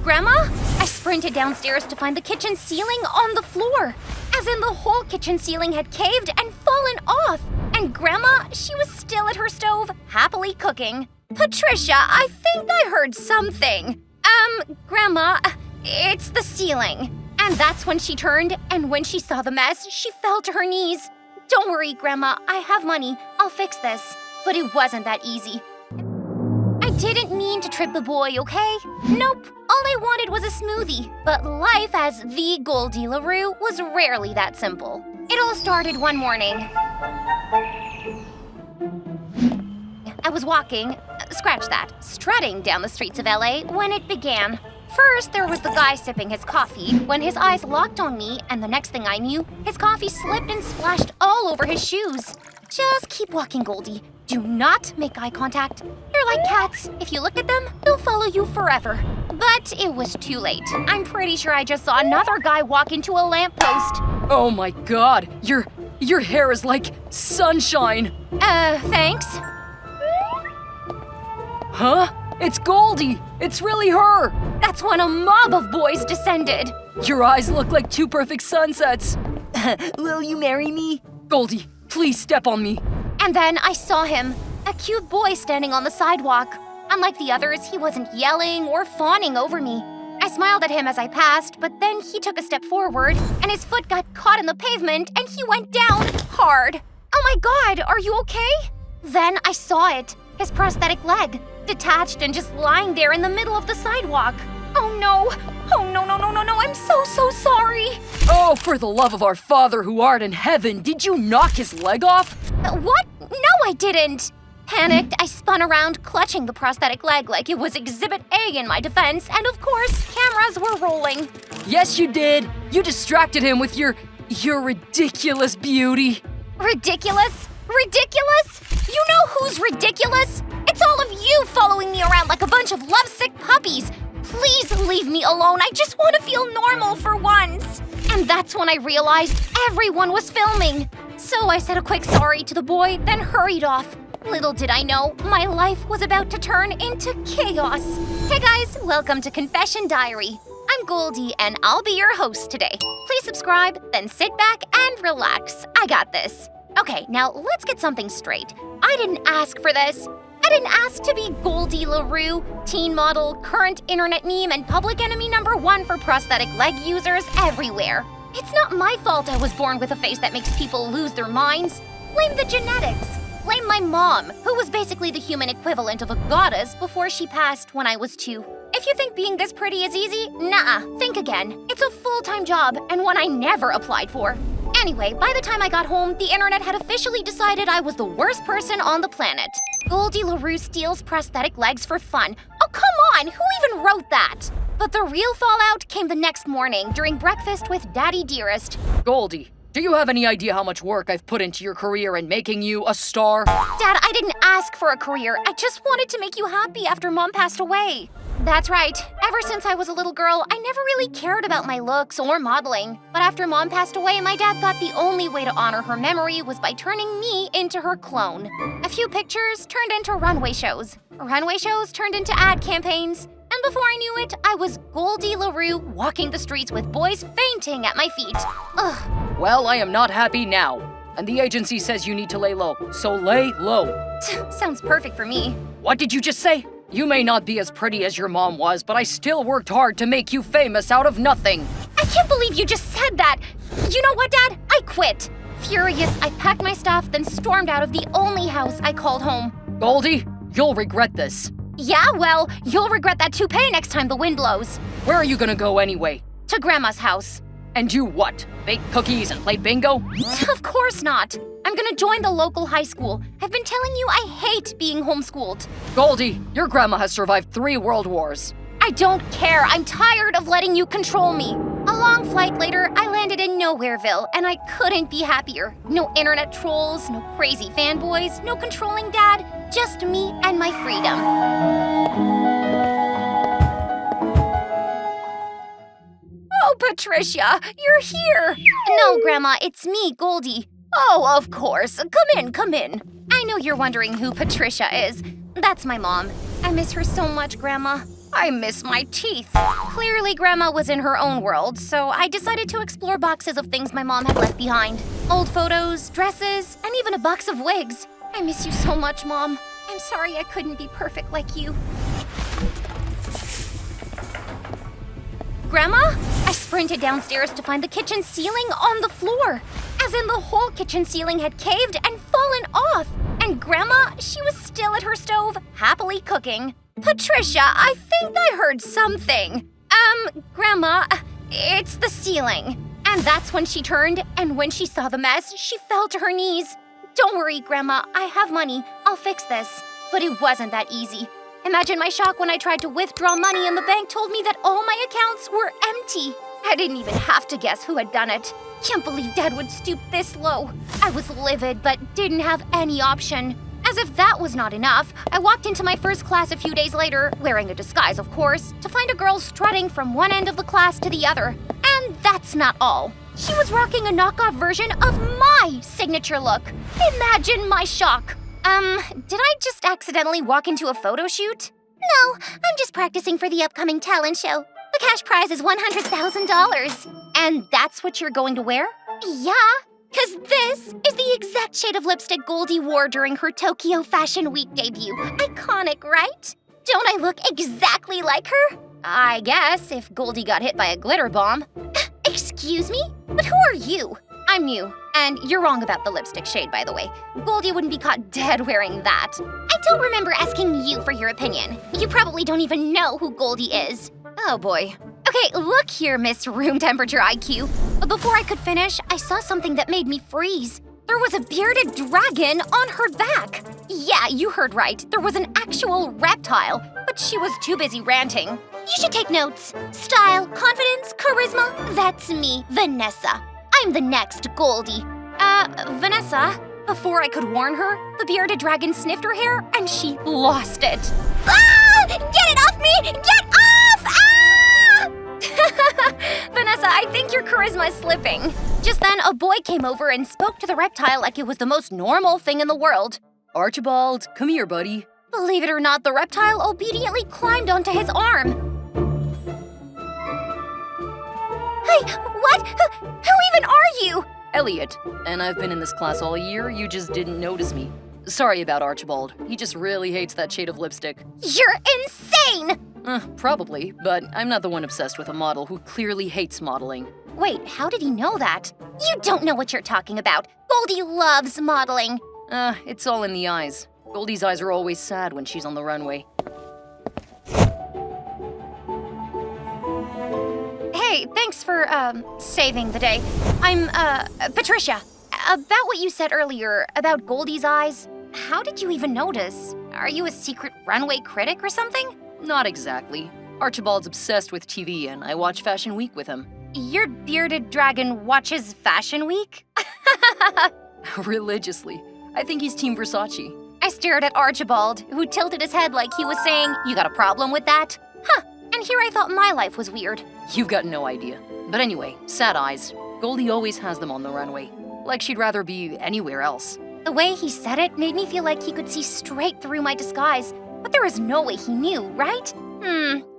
Grandma? I sprinted downstairs to find the kitchen ceiling on the floor. As in the whole kitchen ceiling had caved and fallen off. And Grandma, she was still at her stove, happily cooking. Patricia, I think I heard something. Grandma, it's the ceiling. And that's when she turned, and when she saw the mess, she fell to her knees. Don't worry, Grandma, I have money. I'll fix this. But it wasn't that easy. I didn't mean to trip the boy, okay? Nope, all I wanted was a smoothie. But life as the Goldie LaRue was rarely that simple. It all started one morning. I was walking, strutting down the streets of LA when it began. First, there was the guy sipping his coffee when his eyes locked on me, and the next thing I knew, his coffee slipped and splashed all over his shoes. Just keep walking, Goldie. Do not make eye contact. They're like cats. If you look at them, they'll follow you forever. But it was too late. I'm pretty sure I just saw another guy walk into a lamppost. Oh my God, your hair is like sunshine. Thanks. Huh? It's Goldie! It's really her! That's when a mob of boys descended. Your eyes look like two perfect sunsets. Will you marry me? Goldie, please step on me. And then I saw him, a cute boy standing on the sidewalk. Unlike the others, he wasn't yelling or fawning over me. I smiled at him as I passed, but then he took a step forward, and his foot got caught in the pavement, and he went down hard. Oh my God, are you okay? Then I saw it, his prosthetic leg, detached and just lying there in the middle of the sidewalk. Oh no, I'm so sorry. Oh, for the love of our Father who art in heaven, did you knock his leg off? What? No, I didn't. Panicked, I spun around, clutching the prosthetic leg like it was Exhibit A in my defense, and of course, cameras were rolling. Yes, you did. You distracted him with your ridiculous beauty. Ridiculous? Ridiculous? You know who's ridiculous? It's all of you following me around like a bunch of lovesick puppies. Please leave me alone. I just want to feel normal for once. And that's when I realized everyone was filming. So I said a quick sorry to the boy, then hurried off. Little did I know, my life was about to turn into chaos. Hey guys, welcome to Confession Diary. I'm Goldie, and I'll be your host today. Please subscribe, then sit back and relax. I got this. Okay, now let's get something straight. I didn't ask for this. I didn't ask to be Goldie LaRue, teen model, current internet meme, and public enemy #1 for prosthetic leg users everywhere. It's not my fault I was born with a face that makes people lose their minds. Blame the genetics. Blame my mom, who was basically the human equivalent of a goddess before she passed when I was 2. If you think being this pretty is easy, nah, think again. It's a full-time job, and one I never applied for. Anyway, by the time I got home, the internet had officially decided I was the worst person on the planet. Goldie LaRue steals prosthetic legs for fun. Oh, come on! Who even wrote that? But the real fallout came the next morning during breakfast with Daddy Dearest. Goldie, do you have any idea how much work I've put into your career in making you a star? Dad, I didn't ask for a career. I just wanted to make you happy after Mom passed away. That's right. Ever since I was a little girl, I never really cared about my looks or modeling. But after Mom passed away, my dad thought the only way to honor her memory was by turning me into her clone. A few pictures turned into runway shows. Runway shows turned into ad campaigns. And before I knew it, I was Goldie LaRue walking the streets with boys fainting at my feet. Ugh. Well, I am not happy now. And the agency says you need to lay low, so lay low. Sounds perfect for me. What did you just say? You may not be as pretty as your mom was, but I still worked hard to make you famous out of nothing. I can't believe you just said that. You know what, Dad? I quit. Furious, I packed my stuff, then stormed out of the only house I called home. Goldie, you'll regret this. Yeah, well, you'll regret that toupee next time the wind blows. Where are you gonna go anyway? To Grandma's house. And do what? Bake cookies and play bingo? Of course not. I'm gonna join the local high school. I've been telling you I hate being homeschooled. Goldie, your grandma has survived 3 world wars. I don't care. I'm tired of letting you control me. A long flight later, I landed in Nowhereville, and I couldn't be happier. No internet trolls, no crazy fanboys, no controlling dad, just me and my freedom. Oh, Patricia, you're here. No, Grandma, it's me, Goldie. Oh, of course. Come in. I know you're wondering who Patricia is. That's my mom. I miss her so much, Grandma. I miss my teeth. Clearly, Grandma was in her own world, so I decided to explore boxes of things my mom had left behind. Old photos, dresses, and even a box of wigs. I miss you so much, Mom. I'm sorry I couldn't be perfect like you. Grandma? I sprinted downstairs to find the kitchen ceiling on the floor. As in the whole kitchen ceiling had caved and fallen off. And Grandma, she was still at her stove, happily cooking. Patricia, I think I heard something. Grandma, it's the ceiling. And that's when she turned, and when she saw the mess, she fell to her knees. Don't worry, Grandma, I have money. I'll fix this. But it wasn't that easy. Imagine my shock when I tried to withdraw money and the bank told me that all my accounts were empty. I didn't even have to guess who had done it. Can't believe Dad would stoop this low. I was livid, but didn't have any option. As if that was not enough, I walked into my first class a few days later, wearing a disguise, of course, to find a girl strutting from one end of the class to the other. And that's not all. She was rocking a knockoff version of my signature look. Imagine my shock. Did I just accidentally walk into a photo shoot? No, I'm just practicing for the upcoming talent show. The cash prize is $100,000. And that's what you're going to wear? Yeah, because this is the exact shade of lipstick Goldie wore during her Tokyo Fashion Week debut. Iconic, right? Don't I look exactly like her? I guess, if Goldie got hit by a glitter bomb. Excuse me? But who are you? I'm new, and you're wrong about the lipstick shade, by the way. Goldie wouldn't be caught dead wearing that. I don't remember asking you for your opinion. You probably don't even know who Goldie is. Oh boy. Okay, look here, Miss Room Temperature IQ. But before I could finish, I saw something that made me freeze. There was a bearded dragon on her back. Yeah, you heard right. There was an actual reptile, but she was too busy ranting. You should take notes. Style, confidence, charisma. That's me, Vanessa. I'm the next Goldie. Vanessa? Before I could warn her, the bearded dragon sniffed her hair and she lost it. Ah! Get it off me! Get off! Ah! Vanessa, I think your charisma is slipping. Just then, a boy came over and spoke to the reptile like it was the most normal thing in the world. Archibald, come here, buddy. Believe it or not, the reptile obediently climbed onto his arm. Hey, what? Who even are you? Elliot, and I've been in this class all year, you just didn't notice me. Sorry about Archibald. He just really hates that shade of lipstick. You're insane! Probably, but I'm not the one obsessed with a model who clearly hates modeling. Wait, how did he know that? You don't know what you're talking about. Goldie loves modeling. It's all in the eyes. Goldie's eyes are always sad when she's on the runway. Hey, thanks for, saving the day. I'm, Patricia. About what you said earlier about Goldie's eyes, how did you even notice? Are you a secret runway critic or something? Not exactly. Archibald's obsessed with TV and I watch Fashion Week with him. Your bearded dragon watches Fashion Week? Religiously. I think he's Team Versace. I stared at Archibald, who tilted his head like he was saying, "You got a problem with that?" Huh, and here I thought my life was weird. You've got no idea. But anyway, sad eyes. Goldie always has them on the runway. Like she'd rather be anywhere else. The way he said it made me feel like he could see straight through my disguise. But there was no way he knew, right?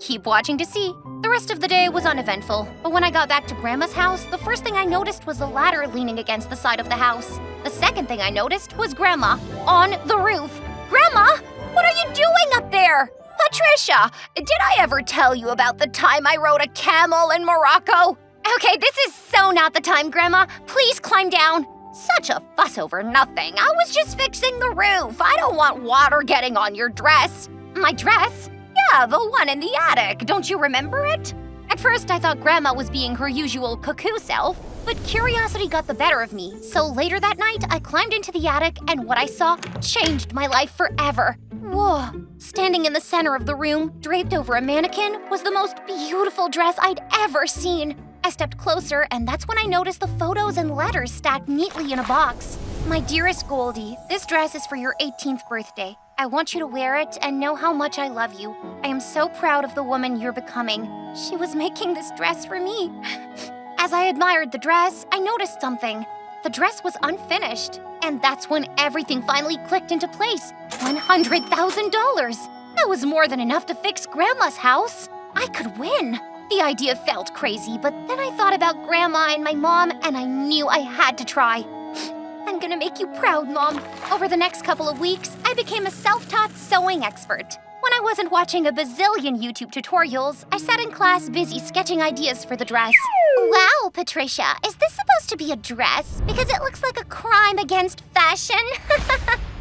Keep watching to see. The rest of the day was uneventful, but when I got back to Grandma's house, the first thing I noticed was the ladder leaning against the side of the house. The second thing I noticed was Grandma on the roof. Grandma, what are you doing up there? Patricia, did I ever tell you about the time I rode a camel in Morocco? Okay, this is so not the time, Grandma. Please climb down. Such a fuss over nothing. I was just fixing the roof. I don't want water getting on your dress. My dress? Yeah, the one in the attic. Don't you remember it? At first, I thought Grandma was being her usual cuckoo self, but curiosity got the better of me. So later that night, I climbed into the attic, and what I saw changed my life forever. Whoa. Standing in the center of the room, draped over a mannequin, was the most beautiful dress I'd ever seen. I stepped closer, and that's when I noticed the photos and letters stacked neatly in a box. My dearest Goldie, this dress is for your 18th birthday. I want you to wear it and know how much I love you. I am so proud of the woman you're becoming. She was making this dress for me. As I admired the dress, I noticed something. The dress was unfinished, and that's when everything finally clicked into place. $100,000. That was more than enough to fix Grandma's house. I could win. The idea felt crazy, but then I thought about Grandma and my mom, and I knew I had to try. I'm gonna make you proud, Mom. Over the next couple of weeks, I became a self-taught sewing expert. When I wasn't watching a bazillion YouTube tutorials, I sat in class busy sketching ideas for the dress. Wow, Patricia, is this supposed to be a dress? Because it looks like a crime against fashion.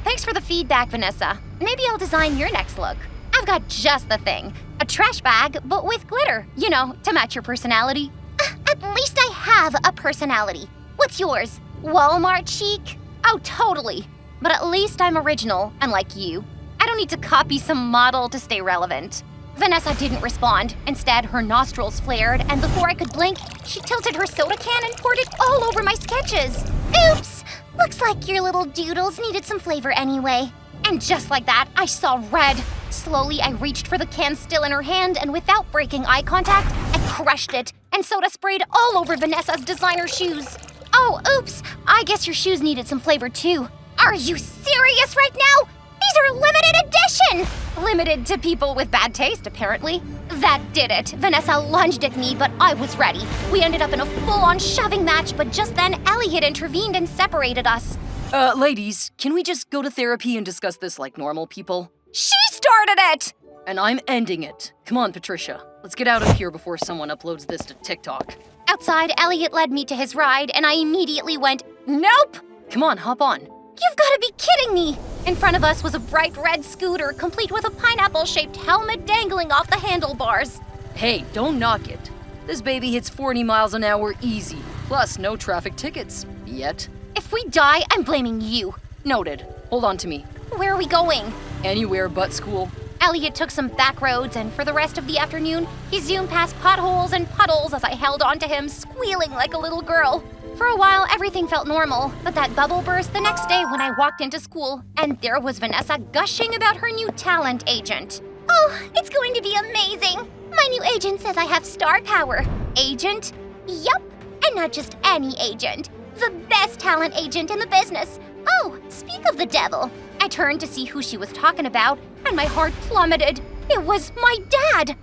Thanks for the feedback, Vanessa. Maybe I'll design your next look. I've got just the thing. A trash bag, but with glitter. You know, to match your personality. At least I have a personality. What's yours? Walmart chic? Oh, totally. But at least I'm original, unlike you. I don't need to copy some model to stay relevant. Vanessa didn't respond. Instead, her nostrils flared, and before I could blink, she tilted her soda can and poured it all over my sketches. Oops! Looks like your little doodles needed some flavor anyway. And just like that, I saw red. Slowly, I reached for the can still in her hand, and without breaking eye contact, I crushed it, and soda sprayed all over Vanessa's designer shoes. Oh, oops! I guess your shoes needed some flavor too. Are you serious right now? These are limited edition! Limited to people with bad taste, apparently. That did it. Vanessa lunged at me, but I was ready. We ended up in a full-on shoving match, but just then Elliot intervened and separated us. Ladies, can we just go to therapy and discuss this like normal people? She started it! And I'm ending it. Come on, Patricia. Let's get out of here before someone uploads this to TikTok. Outside, Elliot led me to his ride, and I immediately went, nope! Come on, hop on. You've got to be kidding me! In front of us was a bright red scooter, complete with a pineapple-shaped helmet dangling off the handlebars. Hey, don't knock it. This baby hits 40 miles an hour easy, plus no traffic tickets. Yet. If we die, I'm blaming you. Noted. Hold on to me. Where are we going? Anywhere but school. Elliot took some back roads, and for the rest of the afternoon, he zoomed past potholes and puddles as I held onto him, squealing like a little girl. For a while, everything felt normal, but that bubble burst the next day when I walked into school, and there was Vanessa gushing about her new talent agent. Oh, it's going to be amazing! My new agent says I have star power. Agent? Yup, and not just any agent. The best talent agent in the business. Oh, speak of the devil. I turned to see who she was talking about, and my heart plummeted. It was my dad!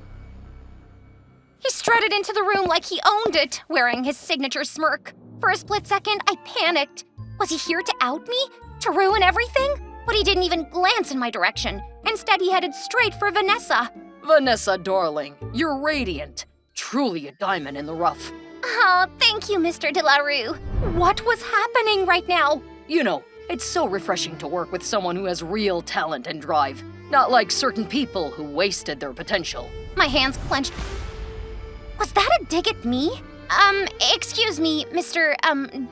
He strutted into the room like he owned it, wearing his signature smirk. For a split second, I panicked. Was he here to out me? To ruin everything? But he didn't even glance in my direction. Instead, he headed straight for Vanessa. Vanessa, darling, you're radiant. Truly a diamond in the rough. Oh, thank you, Mr. De La Rue. What was happening right now? You know, it's so refreshing to work with someone who has real talent and drive. Not like certain people who wasted their potential. My hands clenched. Was that a dig at me? Excuse me, Mr.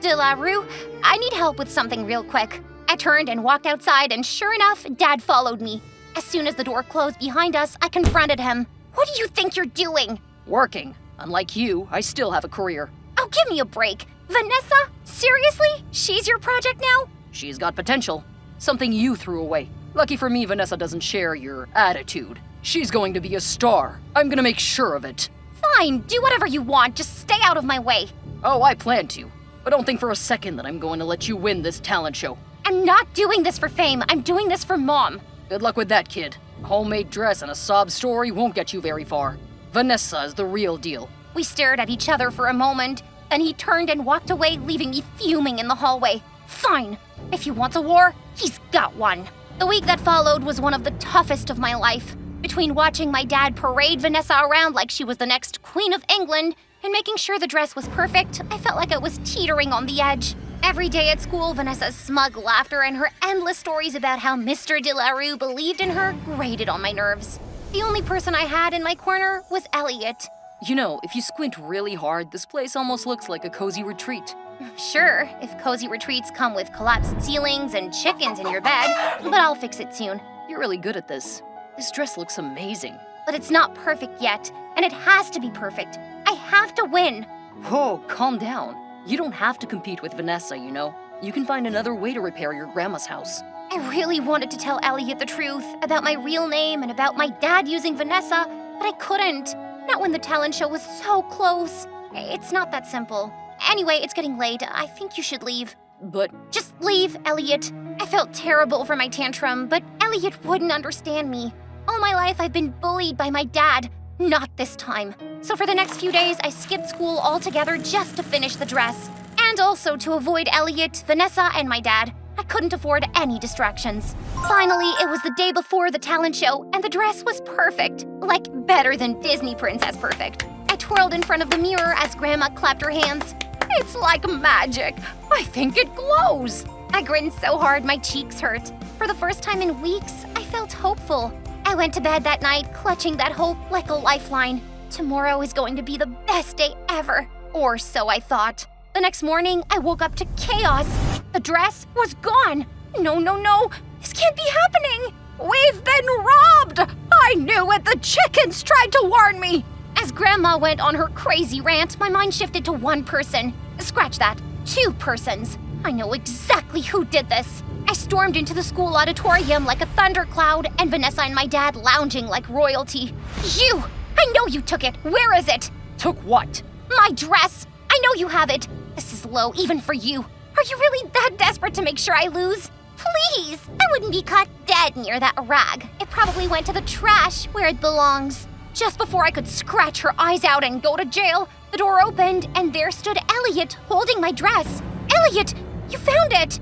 De La Rue. I need help with something real quick. I turned and walked outside, and sure enough, Dad followed me. As soon as the door closed behind us, I confronted him. What do you think you're doing? Working. Unlike you, I still have a career. Oh, give me a break. Vanessa? Seriously? She's your project now? She's got potential. Something you threw away. Lucky for me, Vanessa doesn't share your attitude. She's going to be a star. I'm gonna make sure of it. Fine, do whatever you want. Just stay out of my way. Oh, I plan to. But don't think for a second that I'm going to let you win this talent show. I'm not doing this for fame. I'm doing this for Mom. Good luck with that, kid. A homemade dress and a sob story won't get you very far. Vanessa is the real deal. We stared at each other for a moment, then he turned and walked away, leaving me fuming in the hallway. Fine. If he wants a war, he's got one. The week that followed was one of the toughest of my life. Between watching my dad parade Vanessa around like she was the next Queen of England and making sure the dress was perfect, I felt like I was teetering on the edge. Every day at school, Vanessa's smug laughter and her endless stories about how Mr. De La Rue believed in her grated on my nerves. The only person I had in my corner was Elliot. You know, if you squint really hard, this place almost looks like a cozy retreat. Sure, if cozy retreats come with collapsed ceilings and chickens in your bed, but I'll fix it soon. You're really good at this. This dress looks amazing. But it's not perfect yet, and it has to be perfect. I have to win. Whoa, calm down. You don't have to compete with Vanessa, you know. You can find another way to repair your grandma's house. I really wanted to tell Elliot the truth about my real name and about my dad using Vanessa, but I couldn't. Not when the talent show was so close. It's not that simple. Anyway, it's getting late. I think you should leave. But just leave, Elliot. I felt terrible for my tantrum, but Elliot wouldn't understand me. All my life I've been bullied by my dad. Not this time. So for the next few days, I skipped school altogether just to finish the dress. And also to avoid Elliot, Vanessa, and my dad. I couldn't afford any distractions. Finally, it was the day before the talent show, and the dress was perfect. Like, better than Disney Princess perfect. I twirled in front of the mirror as Grandma clapped her hands. It's like magic. I think it glows. I grinned so hard my cheeks hurt. For the first time in weeks, I felt hopeful. I went to bed that night, clutching that hope like a lifeline. Tomorrow is going to be the best day ever. Or so I thought. The next morning, I woke up to chaos. The dress was gone. No. This can't be happening. We've been robbed. I knew it. The chickens tried to warn me. As Grandma went on her crazy rant, my mind shifted to one person. Scratch that. 2 persons. I know exactly who did this. I stormed into the school auditorium like a thundercloud, and Vanessa and my dad lounging like royalty. You! I know you took it. Where is it? Took what? My dress. I know you have it. This is low even for you. Are you really that desperate to make sure I lose? Please! I wouldn't be caught dead near that rag. It probably went to the trash where it belongs. Just before I could scratch her eyes out and go to jail, the door opened and there stood Elliot holding my dress. Elliot, you found it!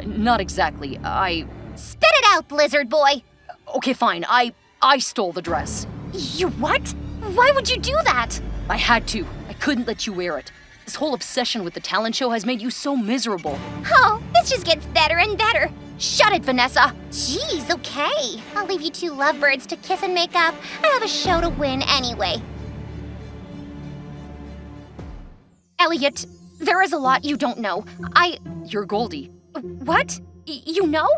Not exactly. Spit it out, lizard boy! Okay, fine. I stole the dress. You what? Why would you do that? I had to. I couldn't let you wear it. This whole obsession with the talent show has made you so miserable. Oh, this just gets better and better. Shut it, Vanessa. Jeez, okay. I'll leave you 2 lovebirds to kiss and make up. I have a show to win anyway. Elliot, there is a lot you don't know. You're Goldie. What? You know?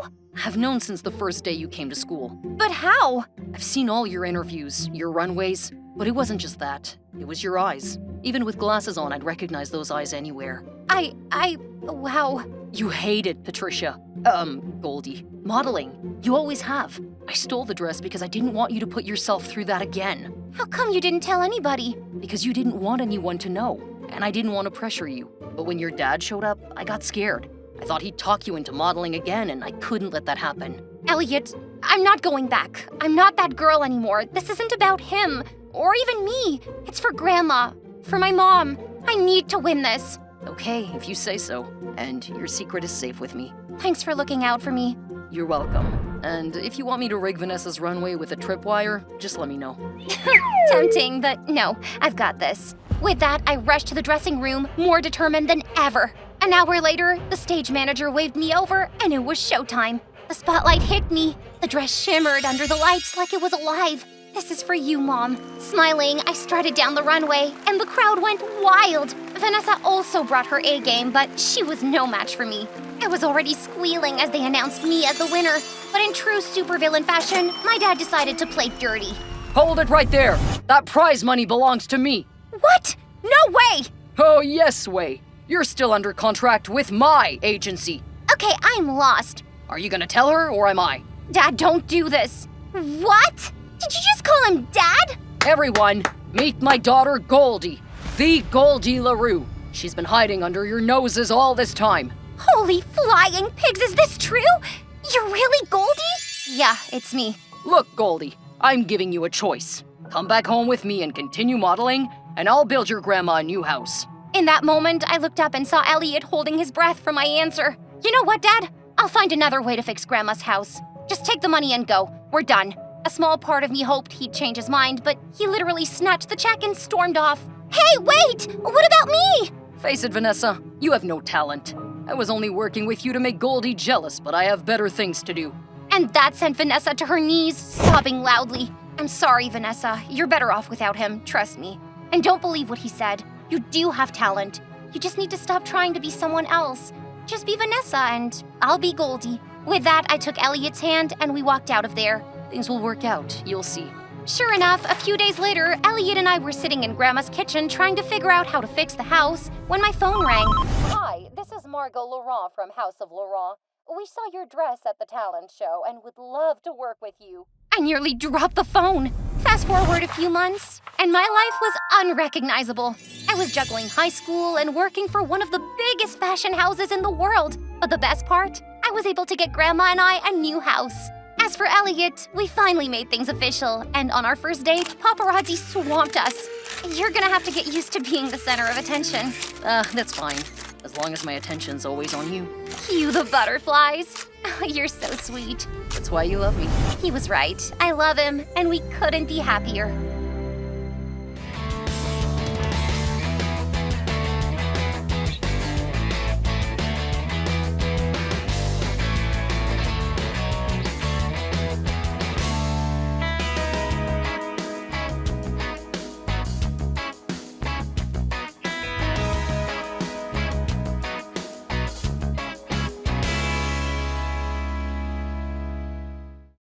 I've known since the first day you came to school. But how? I've seen all your interviews, your runways, but it wasn't just that. It was your eyes. Even with glasses on, I'd recognize those eyes anywhere. Wow. You hated Patricia. Goldie. Modeling. You always have. I stole the dress because I didn't want you to put yourself through that again. How come you didn't tell anybody? Because you didn't want anyone to know, and I didn't want to pressure you. But when your dad showed up, I got scared. I thought he'd talk you into modeling again, and I couldn't let that happen. Elliot, I'm not going back. I'm not that girl anymore. This isn't about him, or even me. It's for Grandma, for my mom. I need to win this. Okay, if you say so. And your secret is safe with me. Thanks for looking out for me. You're welcome. And if you want me to rig Vanessa's runway with a tripwire, just let me know. Tempting, but no, I've got this. With that, I rushed to the dressing room, more determined than ever. An hour later, the stage manager waved me over, and it was showtime. The spotlight hit me. The dress shimmered under the lights like it was alive. This is for you, Mom. Smiling, I strutted down the runway, and the crowd went wild. Vanessa also brought her A game, but she was no match for me. I was already squealing as they announced me as the winner. But in true supervillain fashion, my dad decided to play dirty. Hold it right there! That prize money belongs to me! What? No way! Oh, yes way! You're still under contract with my agency. Okay, I'm lost. Are you gonna tell her, or am I? Dad, don't do this. What? Did you just call him Dad? Everyone, meet my daughter Goldie, the Goldie LaRue. She's been hiding under your noses all this time. Holy flying pigs, is this true? You're really Goldie? Yeah, it's me. Look, Goldie, I'm giving you a choice. Come back home with me and continue modeling, and I'll build your grandma a new house. In that moment, I looked up and saw Elliot holding his breath for my answer. You know what, Dad? I'll find another way to fix Grandma's house. Just take the money and go. We're done. A small part of me hoped he'd change his mind, but he literally snatched the check and stormed off. Hey, wait! What about me? Face it, Vanessa, you have no talent. I was only working with you to make Goldie jealous, but I have better things to do. And that sent Vanessa to her knees, sobbing loudly. I'm sorry, Vanessa. You're better off without him, trust me. And don't believe what he said. You do have talent. You just need to stop trying to be someone else. Just be Vanessa and I'll be Goldie. With that, I took Elliot's hand and we walked out of there. Things will work out, you'll see. Sure enough, a few days later, Elliot and I were sitting in Grandma's kitchen trying to figure out how to fix the house when my phone rang. Hi, this is Margot Laurent from House of Laurent. We saw your dress at the talent show and would love to work with you. I nearly dropped the phone. Fast forward a few months, and my life was unrecognizable. I was juggling high school and working for one of the biggest fashion houses in the world. But the best part? I was able to get Grandma and I a new house. As for Elliot, we finally made things official, and on our first date, paparazzi swamped us. You're gonna have to get used to being the center of attention. That's fine. As long as my attention's always on you. Cue the butterflies. You're so sweet. That's why you love me. He was right. I love him, and we couldn't be happier.